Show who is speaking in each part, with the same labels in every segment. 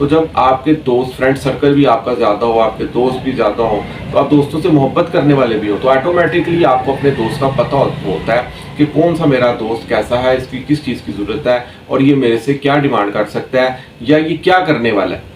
Speaker 1: تو جب آپ کے دوست فرینڈ سرکل بھی آپ کا زیادہ ہو, آپ کے دوست بھی زیادہ ہوں, تو آپ دوستوں سے محبت کرنے والے بھی ہو, تو آٹومیٹکلی آپ کو اپنے دوست کا پتہ ہوتا ہے کہ کون سا میرا دوست کیسا ہے, اس کی کس چیز کی ضرورت ہے, اور یہ میرے سے کیا ڈیمانڈ کر سکتا ہے یا یہ کیا کرنے والا ہے.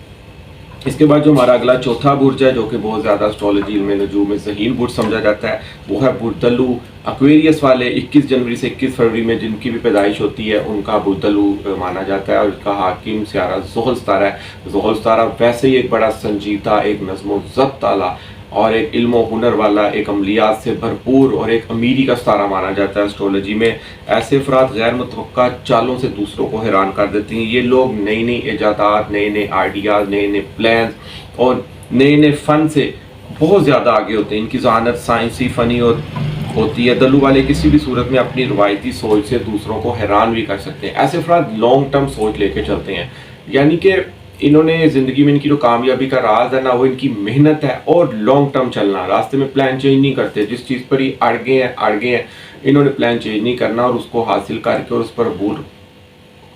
Speaker 1: اس کے بعد جو ہمارا اگلا چوتھا برج ہے, جو کہ بہت زیادہ اسٹرالوجی علم نجوم میں ذہین برج سمجھا جاتا ہے, وہ ہے برج دلو. ایکویریس والے 21 جنوری سے 21 فروری میں جن کی بھی پیدائش ہوتی ہے ان کا برج دلو مانا جاتا ہے, اور اس کا حاکم سیارہ زحل ستارہ ہے. زحل ستارہ ویسے ہی ایک بڑا سنجیدہ, ایک نظم و ضبط والا اور ایک علم و ہنر والا, ایک عملیات سے بھرپور اور ایک امیری کا ستارہ مانا جاتا ہے اسٹرالوجی میں. ایسے افراد غیر متوقع چالوں سے دوسروں کو حیران کر دیتے ہیں. یہ لوگ نئی نئی ایجادات, نئے نئے آئیڈیاز, نئے نئے پلانز اور نئے نئے فن سے بہت زیادہ آگے ہوتے ہیں. ان کی ذہانت سائنسی, فنی اور ہوتی ہے. دلو والے کسی بھی صورت میں اپنی روایتی سوچ سے دوسروں کو حیران بھی کر سکتے ہیں. ایسے افراد لانگ ٹرم سوچ لے کے چلتے ہیں, یعنی کہ انہوں نے زندگی میں ان کی جو کامیابی کا راز ہے نا, وہ ان کی محنت ہے اور لانگ ٹرم چلنا. راستے میں پلان چینج نہیں کرتے, جس چیز پر ہی اڑ گئے ہیں انہوں نے پلان چینج نہیں کرنا, اور اس کو حاصل کر کے اور اس پر عبور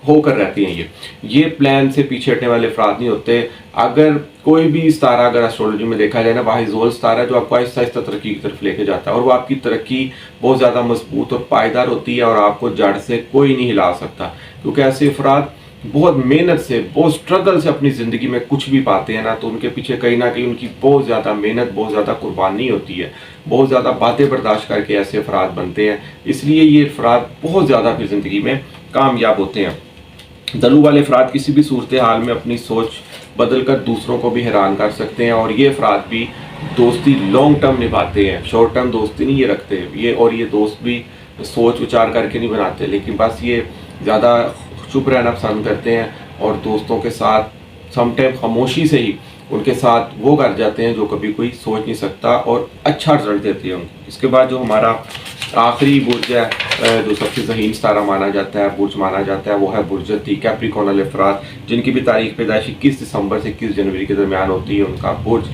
Speaker 1: ہو کر رہتی ہیں. یہ پلان سے پیچھے ہٹنے والے افراد نہیں ہوتے. اگر کوئی بھی ستارہ اگر اسٹرالوجی میں دیکھا جائے نا, واحد زحل ستارہ جو آپ کو آہستہ آہستہ ترقی کی طرف لے کے جاتا ہے, اور وہ آپ کی ترقی بہت زیادہ مضبوط اور پائیدار ہوتی ہے, اور آپ کو جڑ سے کوئی نہیں ہلا سکتا, کیونکہ ایسے افراد بہت محنت سے, بہت سٹرگل سے اپنی زندگی میں کچھ بھی پاتے ہیں نا, تو ان کے پیچھے کہیں نہ کہیں ان کی بہت زیادہ محنت, بہت زیادہ قربانی ہوتی ہے, بہت زیادہ باتیں برداشت کر کے ایسے افراد بنتے ہیں. اس لیے یہ افراد بہت زیادہ اپنی زندگی میں کامیاب ہوتے ہیں. دلو والے افراد کسی بھی صورتحال میں اپنی سوچ بدل کر دوسروں کو بھی حیران کر سکتے ہیں, اور یہ افراد بھی دوستی لانگ ٹرم نبھاتے ہیں, شارٹ ٹرم دوستی نہیں یہ رکھتے. یہ دوست بھی سوچ وچار کر کے نہیں بناتے, لیکن بس یہ زیادہ چپ رہنا پسند کرتے ہیں, اور دوستوں کے ساتھ سم ٹائم خاموشی سے ہی ان کے ساتھ وہ کر جاتے ہیں جو کبھی کوئی سوچ نہیں سکتا, اور اچھا رزلٹ دیتے ہیں. اس کے بعد جو ہمارا آخری برج ہے, جو سب سے ذہین ستارہ مانا جاتا ہے, برج مانا جاتا ہے, وہ ہے برج تی. کیپریکارن والے افراد جن کی بھی تاریخ پیدائش 21 دسمبر سے 21 جنوری کے درمیان ہوتی ہے, ان کا برج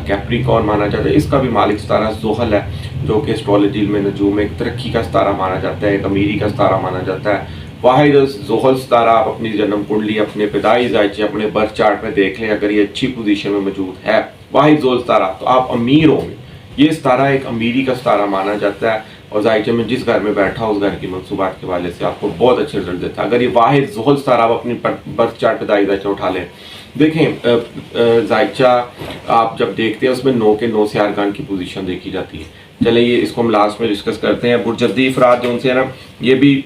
Speaker 1: کیپریکارن مانا جاتا ہے. اس کا بھی مالک ستارہ زحل ہے, جو کہ اسٹرالوجی علم نجوم میں ایک ترقی کا ستارہ مانا جاتا ہے, ایک امیری کا ستارہ مانا جاتا ہے. واحد زحل ستارہ آپ اپنی جنم کنڈلی, اپنے پیدائش ذائچے, اپنے برتھ چارٹ میں دیکھ لیں, اگر یہ اچھی پوزیشن میں موجود ہے واحد زحل ستارہ, تو آپ امیر ہوں گے. یہ ستارہ ایک امیری کا ستارہ مانا جاتا ہے, اور ذائچے میں جس گھر میں بیٹھا اس گھر کی منصوبات کے حوالے سے آپ کو بہت اچھے رزلٹ دیتا ہے. اگر یہ واحد زحل ستارہ آپ اپنی برتھ چارٹ پیدائش ذائچہ اٹھا لیں, دیکھیں ذائچہ آپ جب دیکھتے ہیں اس میں 9 کے 9 سیارگان کی پوزیشن دیکھی جاتی ہے. چلیں یہ اس کو ہم لاسٹ میں ڈسکس کرتے ہیں. برجدی افراد جو ان سے ہے نا, یہ بھی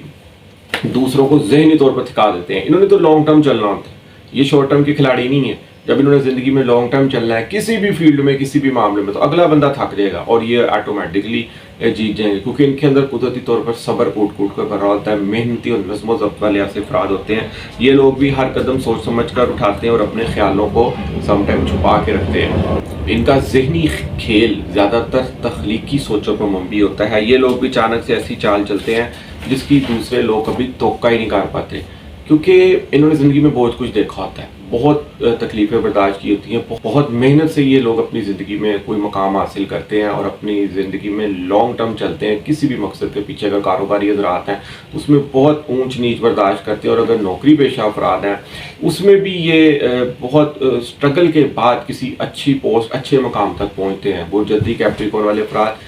Speaker 1: دوسروں کو ذہنی طور پر تھکا دیتے ہیں. انہوں نے تو لانگ ٹرم چلنا ہوتا ہے, یہ شارٹ ٹرم کے کھلاڑی نہیں ہے. جب انہوں نے زندگی میں لانگ ٹرم چلنا ہے کسی بھی فیلڈ میں, کسی بھی معاملے میں, تو اگلا بندہ تھک جائے گا اور یہ آٹومیٹکلی جیت جائیں گے, کیونکہ ان کے اندر قدرتی طور پر صبر کوٹ کوٹ کر بھرا ہوتا ہے. محنتی اور نظم و ضبط والے ایسے افراد ہوتے ہیں. یہ لوگ بھی ہر قدم سوچ سمجھ کر اٹھاتے ہیں اور اپنے خیالوں کو سم ٹائم چھپا کے رکھتے ہیں. ان کا ذہنی کھیل زیادہ تر تخلیقی سوچوں پر مبنی ہوتا ہے. یہ لوگ بھی اچانک سے ایسی چال چلتے ہیں جس کی دوسرے لوگ کبھی توقع ہی نہیں کر پاتے, کیونکہ انہوں نے زندگی میں بہت کچھ دیکھا ہوتا ہے, بہت تکلیفیں برداشت کی ہوتی ہیں, بہت محنت سے یہ لوگ اپنی زندگی میں کوئی مقام حاصل کرتے ہیں, اور اپنی زندگی میں لانگ ٹرم چلتے ہیں. کسی بھی مقصد کے پیچھے اگر کاروباری حضرات ہیں تو اس میں بہت اونچ نیچ برداشت کرتے ہیں, اور اگر نوکری پیشہ افراد ہیں اس میں بھی یہ بہت اسٹرگل کے بعد کسی اچھی پوسٹ, اچھے مقام تک پہنچتے ہیں. برجدی کیپریکارن والے افراد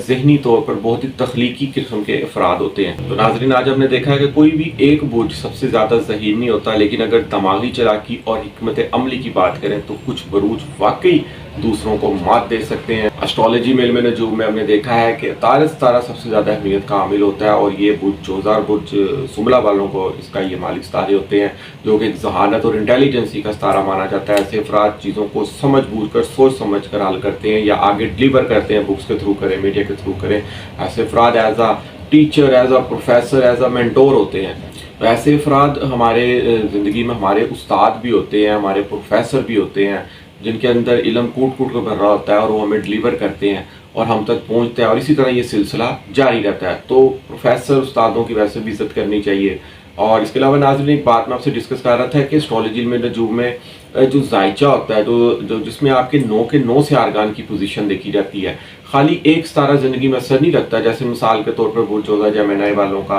Speaker 1: ذہنی طور پر بہت ہی تخلیقی قسم کے افراد ہوتے ہیں. تو ناظرین, آج ہم نے دیکھا ہے کہ کوئی بھی ایک برج سب سے زیادہ ذہین نہیں ہوتا, لیکن اگر دماغی چلاکی اور حکمت عملی کی بات کریں تو کچھ بروج واقعی دوسروں کو مات دے سکتے ہیں. اسٹرالوجی میں علم نجوم میں ہم نے دیکھا ہے کہ عطارد ستارہ سب سے زیادہ اہمیت کا حامل ہوتا ہے, اور یہ برج چوزار برج سملا والوں کو اس کا یہ مالک ستارے ہوتے ہیں, جو کہ ایک ذہانت اور انٹیلیجنسی کا ستارہ مانا جاتا ہے. ایسے افراد چیزوں کو سمجھ بوجھ کر, سوچ سمجھ کر حل کرتے ہیں, یا آگے ڈلیور کرتے ہیں, بکس کے تھرو کریں, میڈیا کے تھرو کریں. ایسے افراد as a teacher, as a professor, as a mentor ہوتے ہیں. ایسے افراد ہمارے زندگی میں ہمارے استاد بھی ہوتے ہیں, ہمارے پروفیسر بھی ہوتے ہیں, جن کے اندر علم کوٹ کوٹ کر بھر رہا ہوتا ہے, اور وہ ہمیں ڈلیور کرتے ہیں اور ہم تک پہنچتے ہیں, اور اسی طرح یہ سلسلہ جاری رہتا ہے. تو پروفیسر استادوں کی ویسے بھی عزت کرنی چاہیے. اور اس کے علاوہ ناظرین, ایک بات میں آپ سے ڈسکس کر رہا تھا کہ اسٹرالوجی علم نجوم میں جو ذائچہ ہوتا ہے جو جس میں آپ کے 9 سے ارکان کی پوزیشن دیکھی جاتی ہے، خالی ایک ستارہ زندگی میں اثر نہیں رکھتا. جیسے مثال کے طور پر برج ہوگا جیمنائی والوں کا،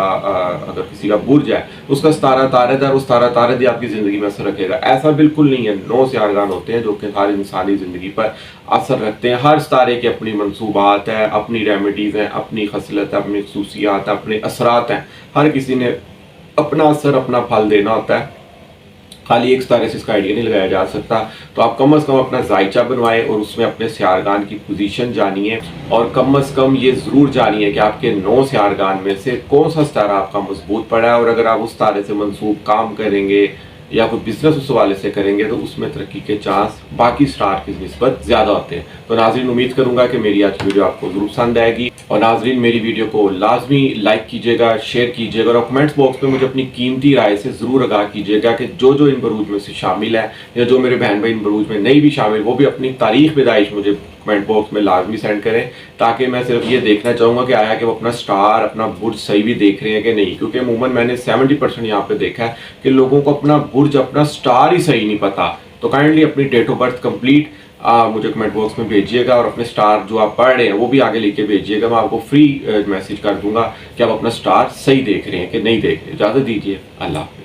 Speaker 1: اگر کسی کا برج ہے اس کا ستارہ طارد ہے، اس ستارہ طارد ہی آپ کی زندگی میں اثر رکھے گا. ایسا بالکل نہیں ہے. 9 سے ارکان ہوتے ہیں جو کہ ہر انسانی زندگی پر اثر رکھتے ہیں. ہر ستارے کے اپنی منصوبات ہیں، اپنی ریمیڈیز ہیں، اپنی خصلت ہے، اپنی خصوصیات ہیں، اپنے اثرات ہیں. ہر کسی نے اپنا اثر، اپنا پھل دینا ہوتا ہے. خالی ایک ستارے سے اس کا آئیڈیا نہیں لگایا جا سکتا. تو آپ کم از کم اپنا ذائچہ بنوائیں اور اس میں اپنے سیارگان کی پوزیشن جانیے، اور کم از کم یہ ضرور جانیے کہ آپ کے 9 سیارگان میں سے کون سا ستارہ آپ کا مضبوط پڑا ہے. اور اگر آپ اس ستارے سے منسوب کام کریں گے یا کوئی بزنس اس حوالے سے کریں گے تو اس میں ترقی کے چانس باقی سٹار کی نسبت زیادہ ہوتے ہیں. تو ناظرین، امید کروں گا کہ میری آج کی ویڈیو آپ کو ضرور پسند آئے گی. اور ناظرین، میری ویڈیو کو لازمی لائک کیجیے گا، شیئر کیجیے گا، اور کمنٹس باکس میں مجھے اپنی قیمتی رائے سے ضرور آگاہ کیجیے گا کہ جو ان بروج میں سے شامل ہے یا جو میرے بہن بھائی ان بروج میں نہیں بھی شامل، وہ بھی اپنی تاریخ پیدائش مجھے کمنٹ باکس میں لازمی سینڈ کریں، تاکہ میں صرف یہ دیکھنا چاہوں گا کہ آیا کہ وہ اپنا سٹار، اپنا برج صحیح بھی دیکھ رہے ہیں کہ نہیں. کیونکہ عموماً میں نے 70% یہاں پہ دیکھا ہے کہ لوگوں کو اپنا برج، اپنا سٹار ہی صحیح نہیں پتا. تو کائنڈلی اپنی ڈیٹ آف برتھ کمپلیٹ مجھے کمنٹ باکس میں بھیجیے گا، اور اپنے سٹار جو آپ پڑھ رہے ہیں وہ بھی آگے لکھ کے بھیجیے گا. میں آپ کو فری میسج کر دوں گا کہ آپ اپنا سٹار صحیح دیکھ رہے ہیں کہ نہیں دیکھ رہے. اجازت دیجیے. اللہ